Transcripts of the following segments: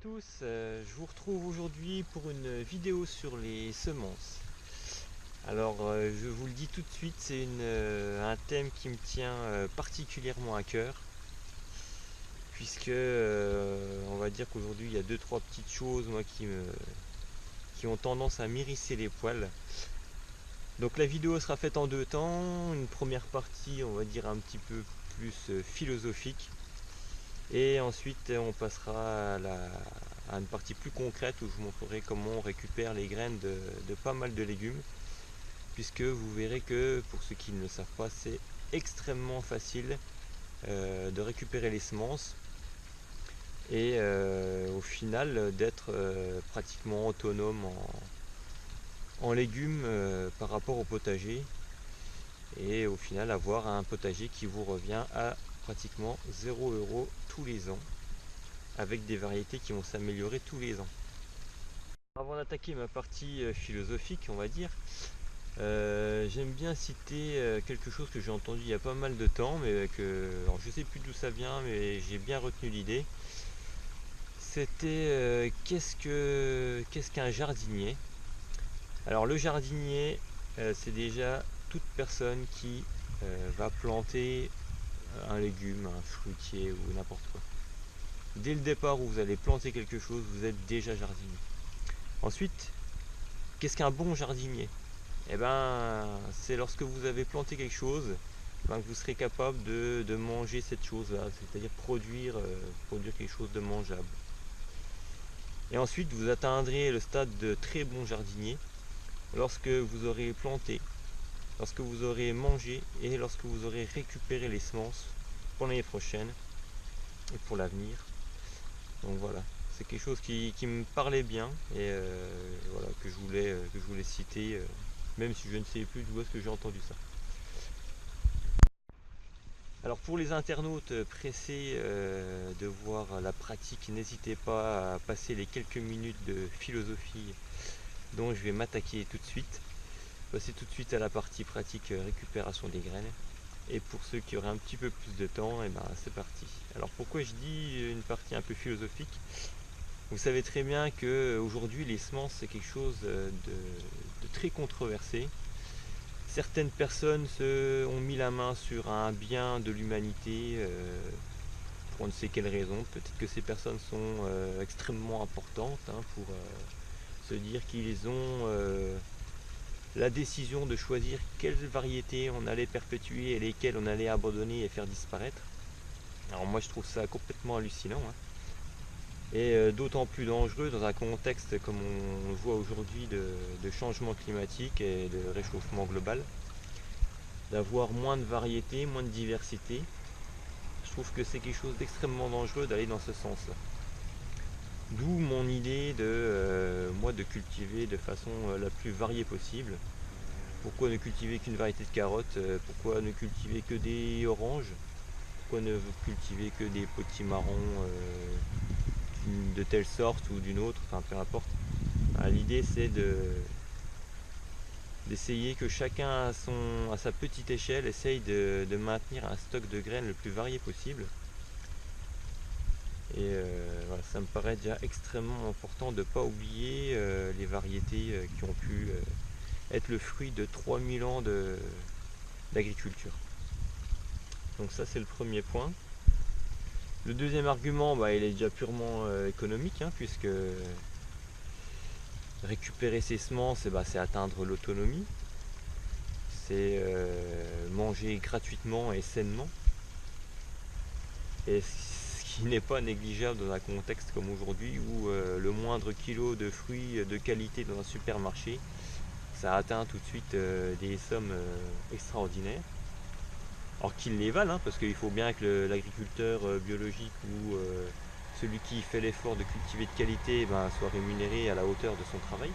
tous, je vous retrouve aujourd'hui pour une vidéo sur les semences. Alors je vous le dis tout de suite, c'est un thème qui me tient particulièrement à cœur, puisque on va dire qu'aujourd'hui il y a deux trois petites choses moi qui ont tendance à m'hérisser les poils. Donc la vidéo sera faite en deux temps, une première partie on va dire un petit peu plus philosophique, et ensuite on passera à une partie plus concrète où je vous montrerai comment on récupère les graines de pas mal de légumes, puisque vous verrez que pour ceux qui ne le savent pas, c'est extrêmement facile de récupérer les semences et au final d'être pratiquement autonome en légumes par rapport au potager, et au final avoir un potager qui vous revient à pratiquement 0 € tous les ans, avec des variétés qui vont s'améliorer tous les ans. Avant d'attaquer ma partie philosophique, on va dire, j'aime bien citer quelque chose que j'ai entendu il y a pas mal de temps, mais alors je sais plus d'où ça vient, mais j'ai bien retenu l'idée. C'était qu'est-ce qu'un jardinier? Alors le jardinier, c'est déjà toute personne qui va planter un légume, un fruitier ou n'importe quoi. Dès le départ où vous allez planter quelque chose, vous êtes déjà jardinier. Ensuite, qu'est-ce qu'un bon jardinier? Eh ben, c'est lorsque vous avez planté quelque chose, ben, que vous serez capable de manger cette chose-là, c'est-à-dire produire quelque chose de mangeable. Et ensuite, vous atteindrez le stade de très bon jardinier lorsque vous aurez planté, lorsque vous aurez mangé et lorsque vous aurez récupéré les semences pour l'année prochaine et pour l'avenir. Donc voilà, c'est quelque chose qui me parlait bien, et voilà, que je voulais citer, même si je ne sais plus d'où est-ce que j'ai entendu ça. Alors pour les internautes pressés de voir la pratique, n'hésitez pas à passer les quelques minutes de philosophie dont je vais m'attaquer tout de suite. Passer tout de suite à la partie pratique, récupération des graines. Et pour ceux qui auraient un petit peu plus de temps, et ben c'est parti. Alors pourquoi je dis une partie un peu philosophique? Vous savez très bien que aujourd'hui les semences c'est quelque chose de très controversé. Certaines personnes ont mis la main sur un bien de l'humanité pour on ne sait quelle raison. Peut-être que ces personnes sont extrêmement importantes pour se dire qu'ils ont la décision de choisir quelles variétés on allait perpétuer et lesquelles on allait abandonner et faire disparaître. Alors moi je trouve ça complètement hallucinant, et d'autant plus dangereux dans un contexte comme on le voit aujourd'hui de changement climatique et de réchauffement global, d'avoir moins de variétés, moins de diversité. Je trouve que c'est quelque chose d'extrêmement dangereux d'aller dans ce sens-là. D'où mon idée moi de cultiver de façon la plus variée possible. Pourquoi ne cultiver qu'une variété de carottes? Pourquoi ne cultiver que des oranges? Pourquoi ne cultiver que des potimarrons de telle sorte ou d'une autre? Enfin peu importe. L'idée c'est d'essayer que chacun à sa petite échelle essaye de maintenir un stock de graines le plus varié possible. Et voilà, ça me paraît déjà extrêmement important de ne pas oublier les variétés qui ont pu être le fruit de 3000 ans d'agriculture. Donc ça c'est le premier point. Le deuxième argument, il est déjà purement économique, puisque récupérer ses semences, c'est atteindre l'autonomie, c'est manger gratuitement et sainement, et ce qui n'est pas négligeable dans un contexte comme aujourd'hui où le moindre kilo de fruits de qualité dans un supermarché, ça atteint tout de suite des sommes extraordinaires. Alors qu'ils les valent, parce qu'il faut bien que l'agriculteur biologique ou celui qui fait l'effort de cultiver de qualité soit rémunéré à la hauteur de son travail.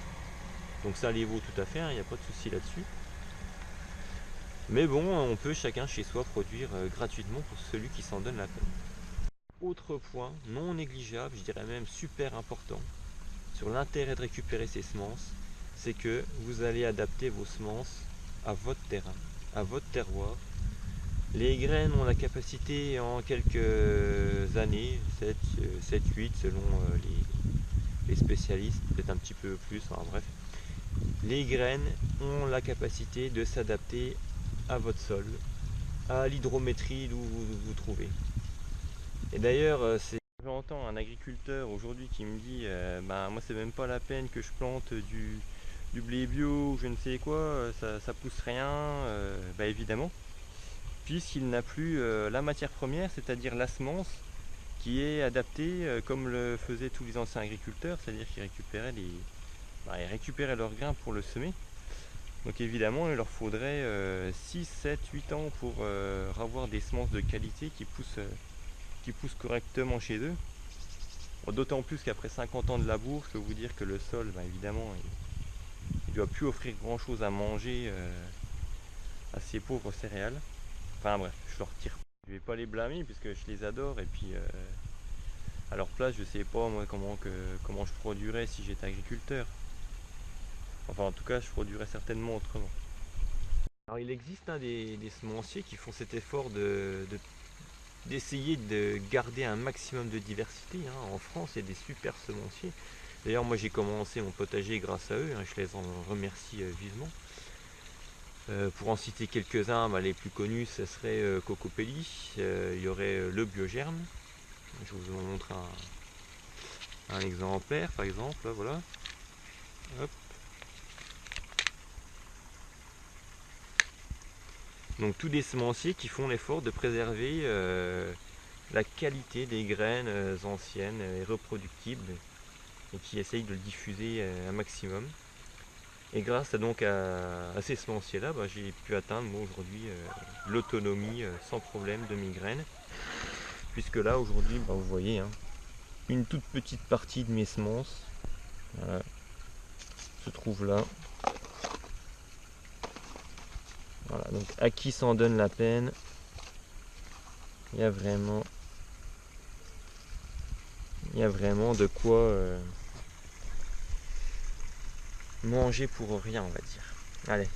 Donc ça les vaut tout à fait, il n'y a pas de souci là-dessus. Mais bon, on peut chacun chez soi produire gratuitement pour celui qui s'en donne la peine. Autre point non négligeable, je dirais même super important, sur l'intérêt de récupérer ces semences, c'est que vous allez adapter vos semences à votre terrain, à votre terroir, Les graines ont la capacité en quelques années, 7, 8 selon les spécialistes, peut-être un petit peu plus, enfin bref. Les graines ont la capacité de s'adapter à votre sol, à l'hydrométrie d'où vous vous trouvez. Et d'ailleurs, j'entends un agriculteur aujourd'hui qui me dit bah, moi c'est même pas la peine que je plante du blé bio ou je ne sais quoi, ça pousse rien, bah évidemment, puisqu'il n'a plus la matière première, c'est-à-dire la semence, qui est adaptée comme le faisaient tous les anciens agriculteurs, c'est-à-dire qu'ils ils récupéraient leurs grains pour le semer. Donc évidemment, il leur faudrait 6, 7, 8 ans pour avoir des semences de qualité qui poussent correctement chez eux. D'autant plus qu'après 50 ans de labour, je peux vous dire que le sol, bah, évidemment, il ne doit plus offrir grand-chose à manger à ces pauvres céréales. Enfin bref, je leur tire. Je vais pas les blâmer puisque je les adore et puis à leur place, je sais pas moi comment je produirais si j'étais agriculteur. Enfin en tout cas, je produirais certainement autrement. Alors il existe des semenciers qui font cet effort d'essayer de garder un maximum de diversité. Hein. En France, il y a des super semenciers. D'ailleurs, moi j'ai commencé mon potager grâce à eux, hein. Je les en remercie vivement. Pour en citer quelques-uns, bah, les plus connus, ce serait Cocopelli. Il y aurait le Biogerme. Je vous en montre un exemplaire, par exemple. Là, voilà. Hop. Donc tous des semenciers qui font l'effort de préserver la qualité des graines anciennes et reproductibles et qui essayent de le diffuser un maximum. Et grâce à ces semenciers-là, bah, j'ai pu atteindre moi aujourd'hui l'autonomie sans problème de mes graines. Puisque là aujourd'hui, bah, vous voyez, hein, une toute petite partie de mes semences voilà, se trouve là. Voilà, donc à qui s'en donne la peine, il y a vraiment de quoi manger pour rien, on va dire. Allez,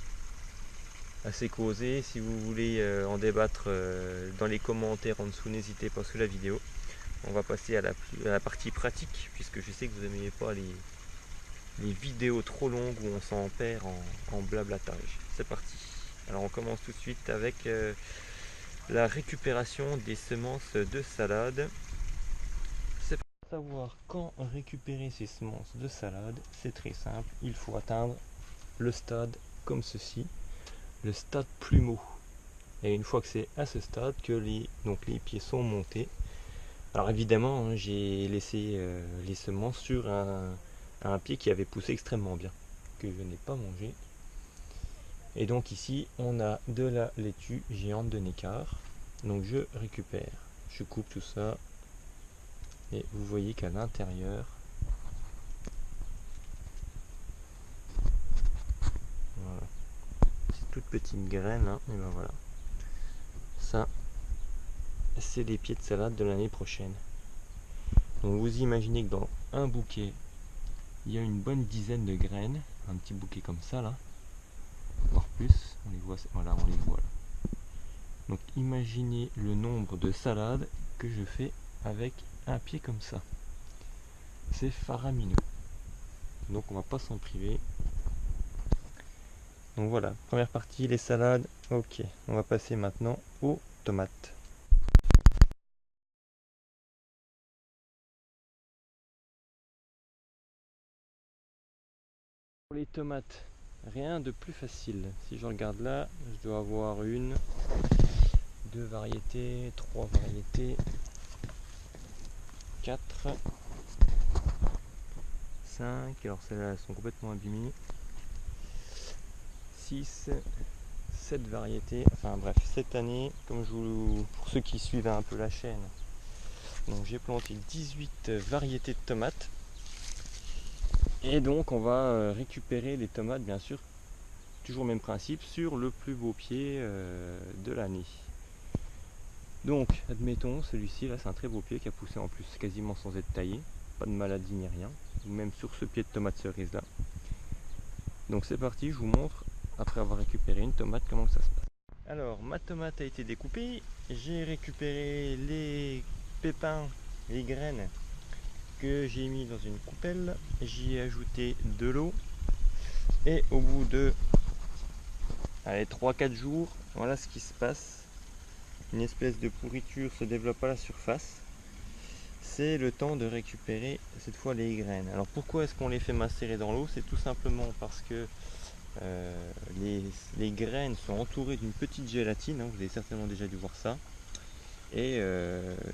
assez causé. Si vous voulez en débattre dans les commentaires en dessous, n'hésitez pas sous la vidéo. On va passer à la partie pratique, puisque je sais que vous n'aimez pas les vidéos trop longues où on s'en perd en blablatage. C'est parti. Alors on commence tout de suite avec la récupération des semences de salade. C'est pour savoir quand récupérer ces semences de salade, c'est très simple. Il faut atteindre le stade comme ceci, le stade plumeau. Et une fois que c'est à ce stade que les pieds sont montés, alors évidemment hein, j'ai laissé les semences sur un pied qui avait poussé extrêmement bien, que je n'ai pas mangé. Et donc ici on a de la laitue géante de Neckar. Donc je récupère, je coupe tout ça et vous voyez qu'à l'intérieur, voilà, c'est toute petite graine hein, et ben voilà. Ça c'est les pieds de salade de l'année prochaine. Donc vous imaginez que dans un bouquet il y a une bonne dizaine de graines, un petit bouquet comme ça là, voire plus, on les voit, voilà, on les voit là. Donc imaginez le nombre de salades que je fais avec un pied comme ça. C'est faramineux. Donc on va pas s'en priver. Donc voilà, première partie, les salades. Ok, on va passer maintenant aux tomates. Pour les tomates, rien de plus facile. Si je regarde là, je dois avoir une, deux variétés, trois variétés, 4, 5, alors celles-là elles sont complètement abîmées, 6, 7 variétés, enfin bref, cette année, comme pour ceux qui suivent un peu la chaîne, donc j'ai planté 18 variétés de tomates. Et donc on va récupérer les tomates bien sûr, toujours au même principe, sur le plus beau pied de l'année. Donc admettons celui-ci là c'est un très beau pied qui a poussé en plus quasiment sans être taillé, pas de maladie ni rien, ou même sur ce pied de tomate cerise là. Donc c'est parti, je vous montre après avoir récupéré une tomate comment ça se passe. Alors, ma tomate a été découpée. J'ai récupéré les pépins, les graines que j'ai mis dans une coupelle. J'y ai ajouté de l'eau. Et au bout de 3-4 jours, voilà ce qui se passe. Une espèce de pourriture se développe à la surface. C'est le temps de récupérer cette fois les graines. Alors pourquoi est-ce qu'on les fait macérer dans l'eau? C'est tout simplement parce que les graines sont entourées d'une petite gélatine, hein, vous avez certainement déjà dû voir ça. Et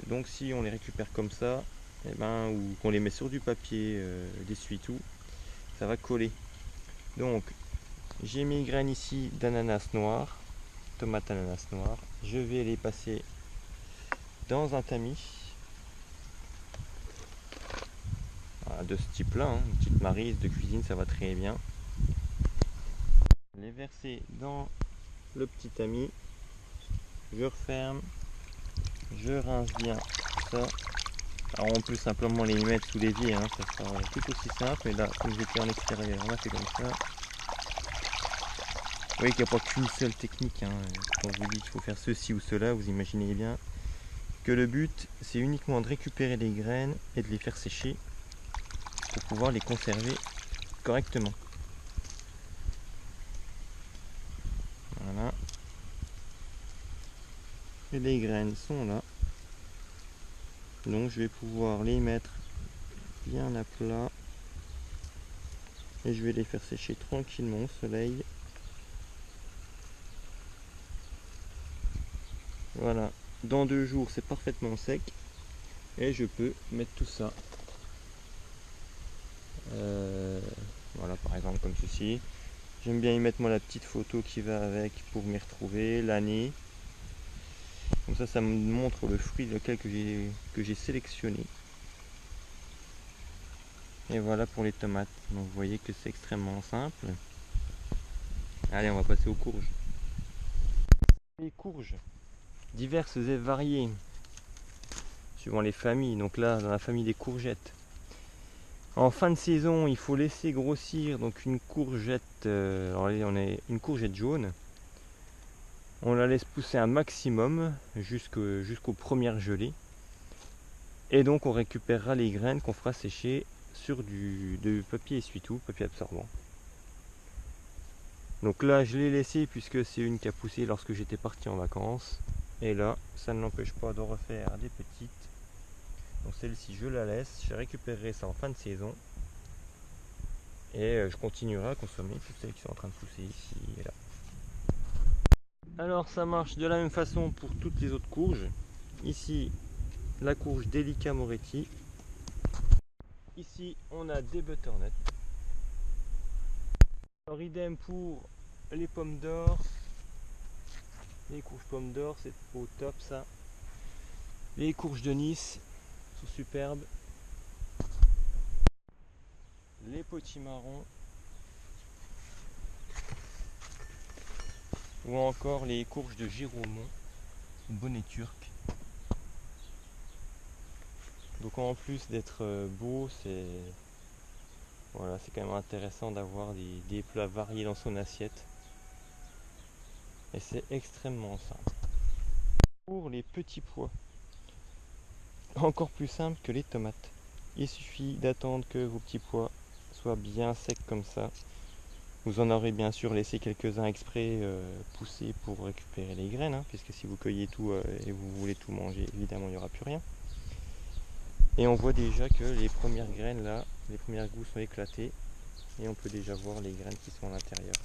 donc si on les récupère comme ça, et ou qu'on les met sur du papier d'essuie-tout, ça va coller. Donc j'ai mes graines ici d'ananas noir, tomate ananas noir. Je vais les passer dans un tamis. Voilà, de ce type là, hein, une petite maryse de cuisine, ça va très bien. Les verser dans le petit tamis, je referme, je rince bien ça. Alors on peut simplement les mettre sous l'évier, hein, ça sera tout aussi simple, mais là comme j'étais en extérieur, on a fait comme ça. Vous voyez qu'il n'y a pas qu'une seule technique, hein. Quand on vous dit qu'il faut faire ceci ou cela, vous imaginez bien que le but c'est uniquement de récupérer les graines et de les faire sécher pour pouvoir les conserver correctement. Voilà. Et les graines sont là. Donc je vais pouvoir les mettre bien à plat. Et je vais les faire sécher tranquillement au soleil. Voilà. Dans 2 jours c'est parfaitement sec. Et je peux mettre tout ça. Voilà par exemple comme ceci. J'aime bien y mettre moi la petite photo qui va avec pour m'y retrouver, l'année. Comme ça me montre le fruit lequel que j'ai sélectionné. Et voilà pour les tomates. Donc vous voyez que c'est extrêmement simple. Allez, on va passer aux courges. Les courges, diverses et variées, suivant les familles. Donc là, dans la famille des courgettes. En fin de saison, il faut laisser grossir donc une courgette. Alors là, on a une courgette jaune. On la laisse pousser un maximum jusqu'aux premières gelées. Et donc on récupérera les graines qu'on fera sécher sur de papier essuie-tout, papier absorbant. Donc là je l'ai laissé puisque c'est une qui a poussé lorsque j'étais parti en vacances. Et là ça ne l'empêche pas de refaire des petites. Donc celle-ci je la laisse, je récupérerai ça en fin de saison. Et je continuerai à consommer toutes celles qui sont en train de pousser ici et là. Alors ça marche de la même façon pour toutes les autres courges. Ici la courge Delica Moretti. Ici on a des butternuts. Alors idem pour les pommes d'or. Les courges pommes d'or, c'est au top ça. Les courges de Nice sont superbes. Les potimarrons. Ou encore les courges de Giraumont, bonnet turc. Donc en plus d'être beau, c'est voilà, c'est quand même intéressant d'avoir des plats variés dans son assiette. Et c'est extrêmement simple. Pour les petits pois, encore plus simple que les tomates. Il suffit d'attendre que vos petits pois soient bien secs comme ça. Vous en aurez bien sûr laissé quelques-uns exprès pousser pour récupérer les graines, hein, puisque si vous cueillez tout et vous voulez tout manger, évidemment il n'y aura plus rien. Et on voit déjà que les premières graines là, les premières gousses sont éclatées et on peut déjà voir les graines qui sont à l'intérieur.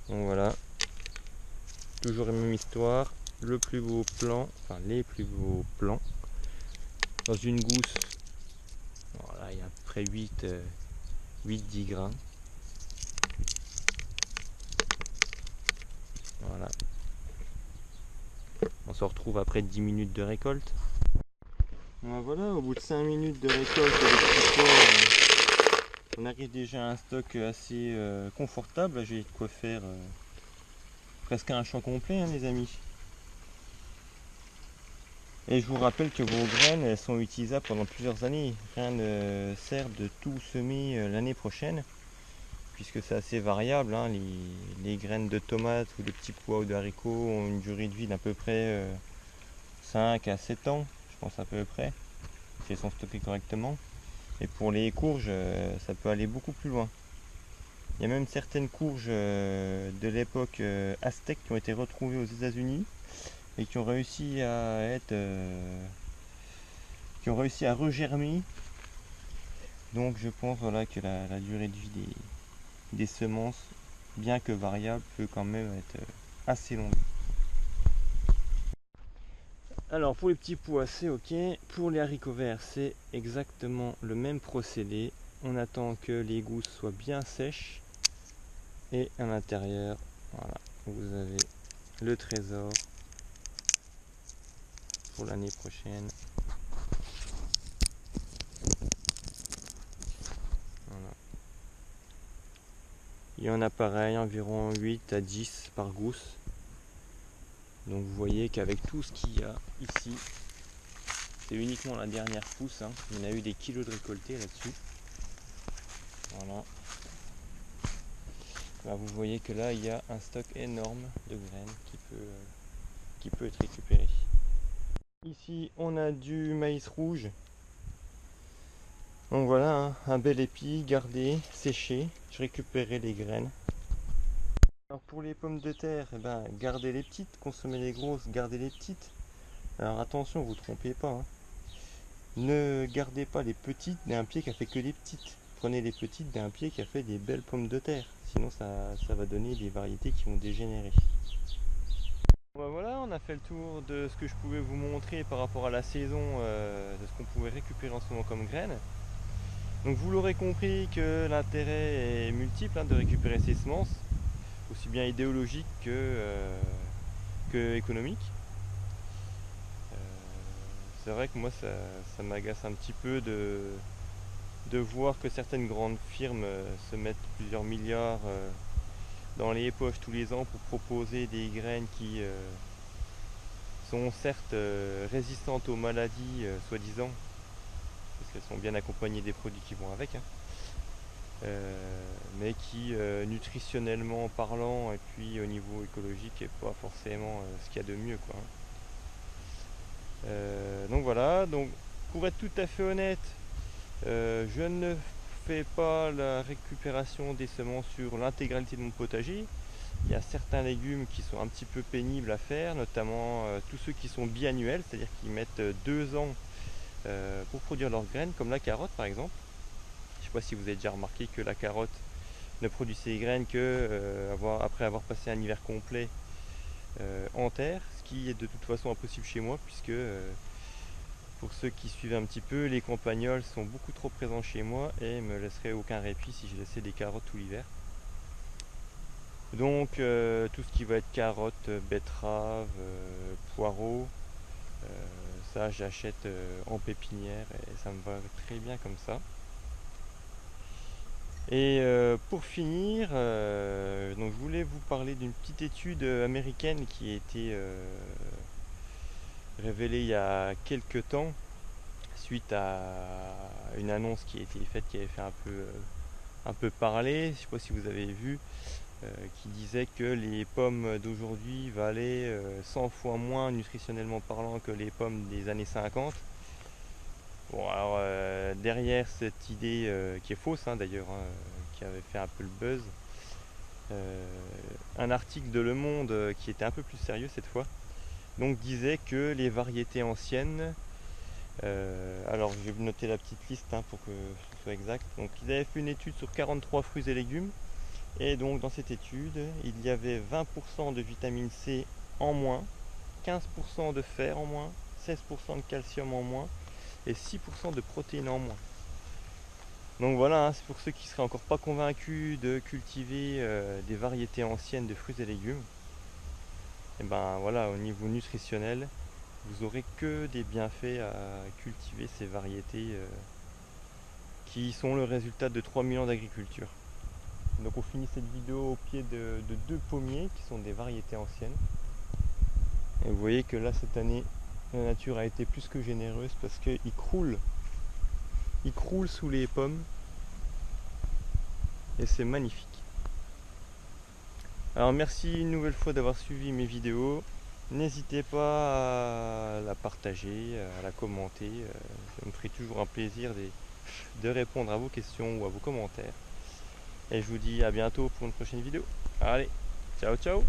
Donc voilà, toujours la même histoire, le plus beau plan, enfin les plus beaux plans. Dans une gousse, voilà, il y a à peu près 8-10 grains. Voilà. On se retrouve après 10 minutes de récolte. Voilà, au bout de 5 minutes de récolte avec tout ça, on arrive déjà à un stock assez confortable. Là, j'ai de quoi faire presque un champ complet, hein, les amis. Et je vous rappelle que vos graines elles sont utilisables pendant plusieurs années. Rien ne sert de tout semer l'année prochaine. puisque c'est assez variable, hein. Les graines de tomates ou de petits pois ou de haricots ont une durée de vie d'à peu près 5 à 7 ans, je pense à peu près, si elles sont stockées correctement. Et pour les courges, ça peut aller beaucoup plus loin. Il y a même certaines courges de l'époque aztèque qui ont été retrouvées aux États-Unis et qui ont réussi à regermer. Donc je pense voilà, que la durée de vie des semences, bien que variable, peut quand même être assez longue. Alors pour les petits pois c'est ok, pour les haricots verts c'est exactement le même procédé. On attend que les gousses soient bien sèches et à l'intérieur, voilà, vous avez le trésor pour l'année prochaine. Voilà. Il y en a pareil, environ 8 à 10 par gousse. Donc vous voyez qu'avec tout ce qu'il y a ici, c'est uniquement la dernière pousse, hein. Il y en a eu des kilos de récoltés là-dessus. Voilà. Là, vous voyez que là il y a un stock énorme de graines qui peut être récupéré. Ici on a du maïs rouge. Donc voilà, hein, un bel épi, gardé, séché. Je récupérais les graines. Alors pour les pommes de terre, eh ben, gardez les petites, consommez les grosses, gardez les petites. Alors attention, vous ne vous trompez pas, hein. Ne gardez pas les petites d'un pied qui a fait que les petites. Prenez les petites d'un pied qui a fait des belles pommes de terre. Sinon ça va donner des variétés qui vont dégénérer. Bon, voilà, on a fait le tour de ce que je pouvais vous montrer par rapport à la saison, de ce qu'on pouvait récupérer en ce moment comme graines. Donc vous l'aurez compris que l'intérêt est multiple, hein, de récupérer ces semences, aussi bien idéologique que économique. C'est vrai que moi ça m'agace un petit peu de voir que certaines grandes firmes se mettent plusieurs milliards dans les poches tous les ans pour proposer des graines qui sont certes résistantes aux maladies soi-disant, parce qu'elles sont bien accompagnées des produits qui vont avec, hein. Mais qui nutritionnellement parlant et puis au niveau écologique est pas forcément ce qu'il y a de mieux, quoi. Donc voilà, donc pour être tout à fait honnête, je ne fais pas la récupération des semences sur l'intégralité de mon potager. Il y a certains légumes qui sont un petit peu pénibles à faire, notamment tous ceux qui sont biannuels, c'est-à-dire qui mettent 2 ans pour produire leurs graines, comme la carotte par exemple. Je ne sais pas si vous avez déjà remarqué que la carotte ne produit ses graines que après avoir passé un hiver complet en terre, ce qui est de toute façon impossible chez moi, puisque pour ceux qui suivent un petit peu, les campagnols sont beaucoup trop présents chez moi et me laisseraient aucun répit si je laissais des carottes tout l'hiver. Donc tout ce qui va être carottes, betteraves, poireaux, ça j'achète en pépinière et ça me va très bien comme ça. Et pour finir, donc je voulais vous parler d'une petite étude américaine qui a été révélée il y a quelques temps suite à une annonce qui a été faite, qui avait fait un peu parler. Je ne sais pas si vous avez vu, qui disait que les pommes d'aujourd'hui valaient 100 fois moins nutritionnellement parlant que les pommes des années 50. Bon, alors derrière cette idée qui est fausse, hein, d'ailleurs, hein, qui avait fait un peu le buzz, un article de Le Monde qui était un peu plus sérieux cette fois, donc disait que les variétés anciennes, alors je vais noter la petite liste, hein, pour que ce soit exact. Donc ils avaient fait une étude sur 43 fruits et légumes, et donc dans cette étude il y avait 20% de vitamine C en moins, 15% de fer en moins, 16% de calcium en moins et 6% de protéines en moins. Donc voilà, hein, c'est pour ceux qui seraient encore pas convaincus de cultiver des variétés anciennes de fruits et légumes. Et ben voilà, au niveau nutritionnel, vous aurez que des bienfaits à cultiver ces variétés qui sont le résultat de 3000 ans d'agriculture. Donc on finit cette vidéo au pied de 2 pommiers qui sont des variétés anciennes. Et vous voyez que là cette année, la nature a été plus que généreuse parce qu'ils croulent. Ils croulent sous les pommes. et c'est magnifique. Alors merci une nouvelle fois d'avoir suivi mes vidéos. N'hésitez pas à la partager, à la commenter. Ça me ferait toujours un plaisir de répondre à vos questions ou à vos commentaires. Et je vous dis à bientôt pour une prochaine vidéo. Allez, ciao ciao!